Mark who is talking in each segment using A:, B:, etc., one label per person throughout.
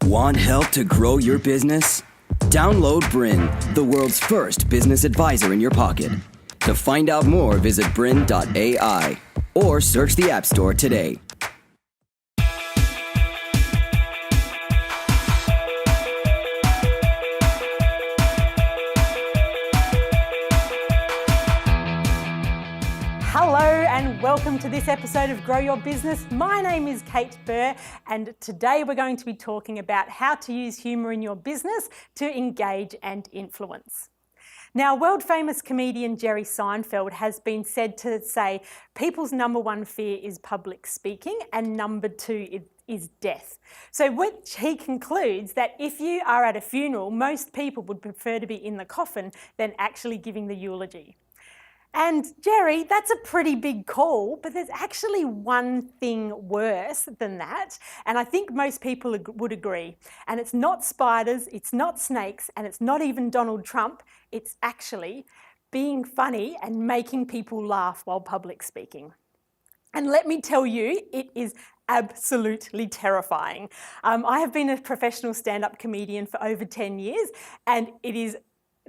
A: Want help to grow your business? Download BRiN, the world's first business advisor in your pocket. To find out more, visit BRiN.ai or search the App Store today.
B: Hello and welcome to this episode of Grow Your Business. My name is Kate Burr and today we're going to be talking about how to use humour in your business to engage and influence. Now, world famous comedian Jerry Seinfeld has been said to say people's number one fear is public speaking and number two is death. So which he concludes that if you are at a funeral, most people would prefer to be in the coffin than actually giving the eulogy. And Jerry, that's a pretty big call, but there's actually one thing worse than that, and I think most people would agree. And it's not spiders, it's not snakes, and it's not even Donald Trump. It's actually being funny and making people laugh while public speaking. And let me tell you, it is absolutely terrifying. I have been a professional stand-up comedian for over 10 years, and it is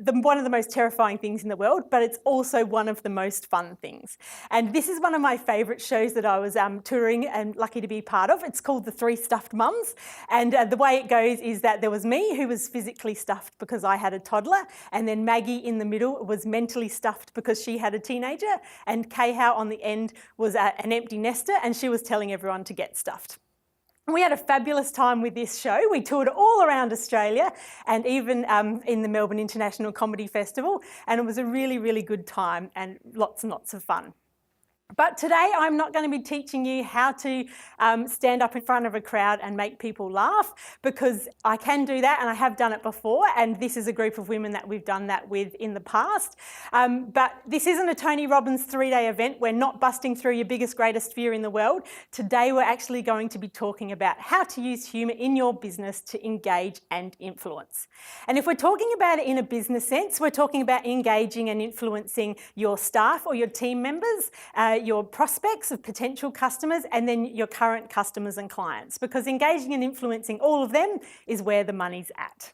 B: one of the most terrifying things in the world, but it's also one of the most fun things. And this is one of my favourite shows that I was touring and lucky to be part of. It's called The Three Stuffed Mums. And the way it goes is that there was me, who was physically stuffed because I had a toddler, and then Maggie in the middle was mentally stuffed because she had a teenager, and Kayhow on the end was an empty nester, and she was telling everyone to get stuffed. We had a fabulous time with this show. We toured all around Australia and even in the Melbourne International Comedy Festival, and it was a really, really good time and lots of fun. But today I'm not going to be teaching you how to stand up in front of a crowd and make people laugh, because I can do that and I have done it before, and this is a group of women that we've done that with in the past. But this isn't a Tony Robbins 3-day event. We're not busting through your biggest, greatest fear in the world. Today we're actually going to be talking about how to use humour in your business to engage and influence. And if we're talking about it in a business sense, we're talking about engaging and influencing your staff or your team members, your prospects of potential customers, and then your current customers and clients, because engaging and influencing all of them is where the money's at.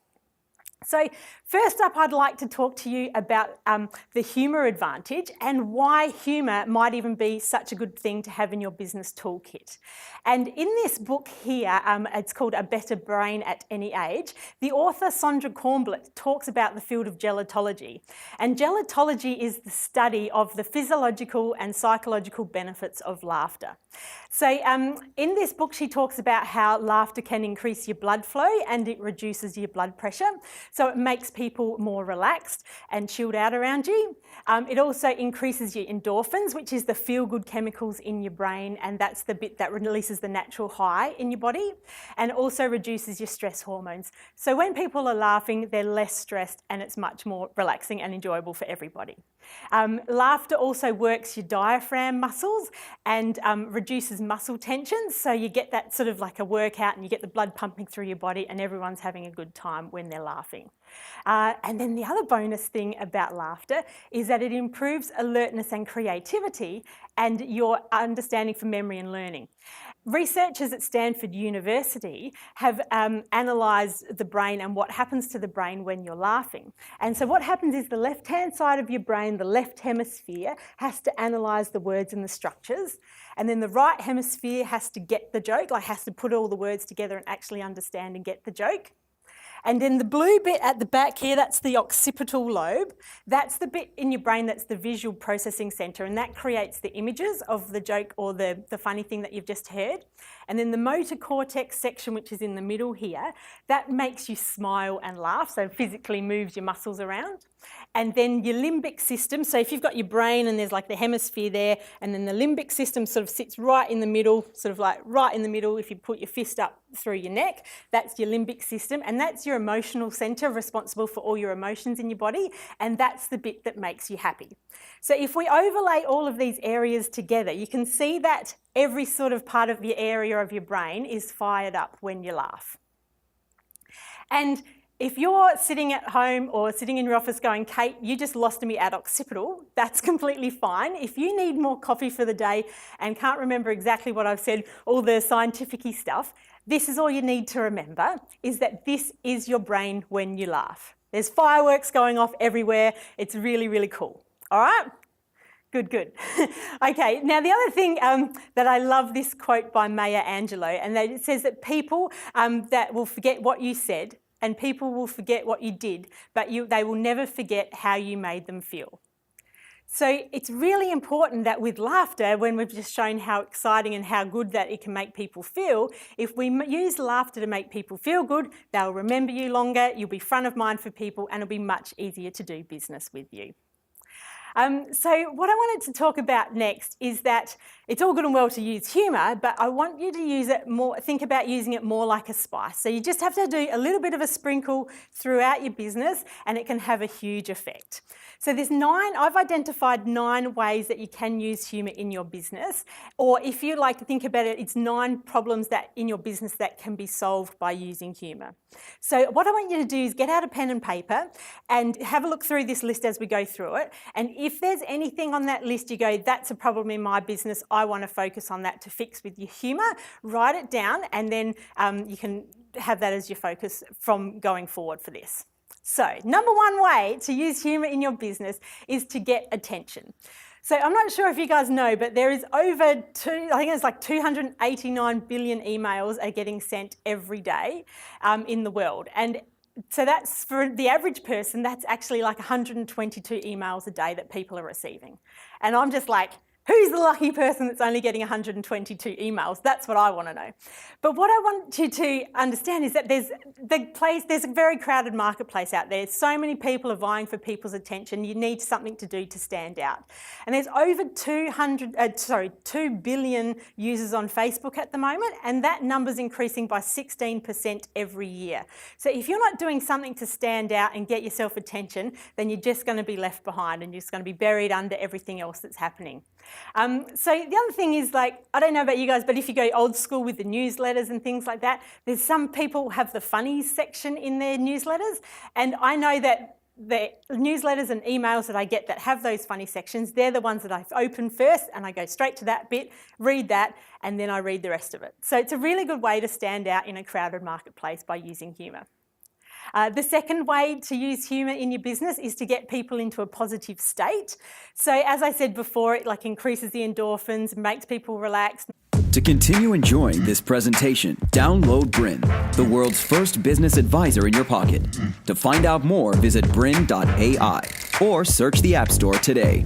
B: So first up, I'd like to talk to you about the humour advantage and why humour might even be such a good thing to have in your business toolkit. And in this book here, it's called A Better Brain at Any Age, the author Sondra Cornblatt talks about the field of gelotology. And gelotology is the study of the physiological and psychological benefits of laughter. So in this book, she talks about how laughter can increase your blood flow and it reduces your blood pressure. So it makes people more relaxed and chilled out around you. It also increases your endorphins, which is the feel-good chemicals in your brain, and that's the bit that releases the natural high in your body, and also reduces your stress hormones. So when people are laughing, they're less stressed and it's much more relaxing and enjoyable for everybody. Laughter also works your diaphragm muscles and reduces muscle tension, so you get that sort of like a workout and you get the blood pumping through your body and everyone's having a good time when they're laughing. And then the other bonus thing about laughter is that it improves alertness and creativity and your understanding for memory and learning. Researchers at Stanford University have analysed the brain and what happens to the brain when you're laughing. And so what happens is the left-hand side of your brain, the left hemisphere, has to analyse the words and the structures. And then the right hemisphere has to get the joke, like has to put all the words together and actually understand and get the joke. And then the blue bit at the back here, that's the occipital lobe. That's the bit in your brain that's the visual processing centre, and that creates the images of the joke or the funny thing that you've just heard. And then the motor cortex section, which is in the middle here, that makes you smile and laugh, so physically moves your muscles around. And then your limbic system, so if you've got your brain and there's like the hemisphere there, and then the limbic system sort of sits right in the middle, sort of like right in the middle. If you put your fist up through your neck, that's your limbic system, and that's your emotional centre responsible for all your emotions in your body, and that's the bit that makes you happy. So if we overlay all of these areas together, you can see that every sort of part of the area of your brain is fired up when you laugh. And if you're sitting at home or sitting in your office going, Kate, you just lost me at occipital, that's completely fine. If you need more coffee for the day and can't remember exactly what I've said, all the scientific-y stuff, This is all you need to remember, is that this is your brain when you laugh. There's fireworks going off everywhere. It's really, really cool. All right? Good, good. Okay, now the other thing that I love this quote by Maya Angelou, and that it says that people that will forget what you said and people will forget what you did, but they will never forget how you made them feel. So it's really important that with laughter, when we've just shown how exciting and how good that it can make people feel, if we use laughter to make people feel good, they'll remember you longer, you'll be front of mind for people, and it'll be much easier to do business with you. So what I wanted to talk about next is that it's all good and well to use humour, but I want you to use it more, think about using it more like a spice. So you just have to do a little bit of a sprinkle throughout your business and it can have a huge effect. So I've identified 9 ways that you can use humour in your business, or if you like to think about it, it's 9 problems that in your business that can be solved by using humour. So what I want you to do is get out a pen and paper and have a look through this list as we go through it. And if there's anything on that list you go, that's a problem in my business, I want to focus on that to fix with your humour, write it down and then you can have that as your focus from going forward for this. So, number 1 way to use humour in your business is to get attention. So I'm not sure if you guys know, but there is over 289 billion emails are getting sent every day in the world. And so that's, for the average person, that's actually like 122 emails a day that people are receiving. And I'm just like, who's the lucky person that's only getting 122 emails? That's what I want to know. But what I want you to understand is that there's a very crowded marketplace out there. So many people are vying for people's attention. You need something to do to stand out. And there's over 2 billion users on Facebook at the moment, and that number's increasing by 16% every year. So if you're not doing something to stand out and get yourself attention, then you're just going to be left behind and you're just going to be buried under everything else that's happening. So the other thing is, like, I don't know about you guys, but if you go old school with the newsletters and things like that, there's some people have the funnies section in their newsletters, and I know that the newsletters and emails that I get that have those funny sections, they're the ones that I open first and I go straight to that bit, read that, and then I read the rest of it. So it's a really good way to stand out in a crowded marketplace by using humour. The second way to use humour in your business is to get people into a positive state. So as I said before, it increases the endorphins, makes people relax.
A: To continue enjoying this presentation, download BRiN, the world's first business advisor in your pocket. To find out more, visit BRiN.ai or search the App Store today.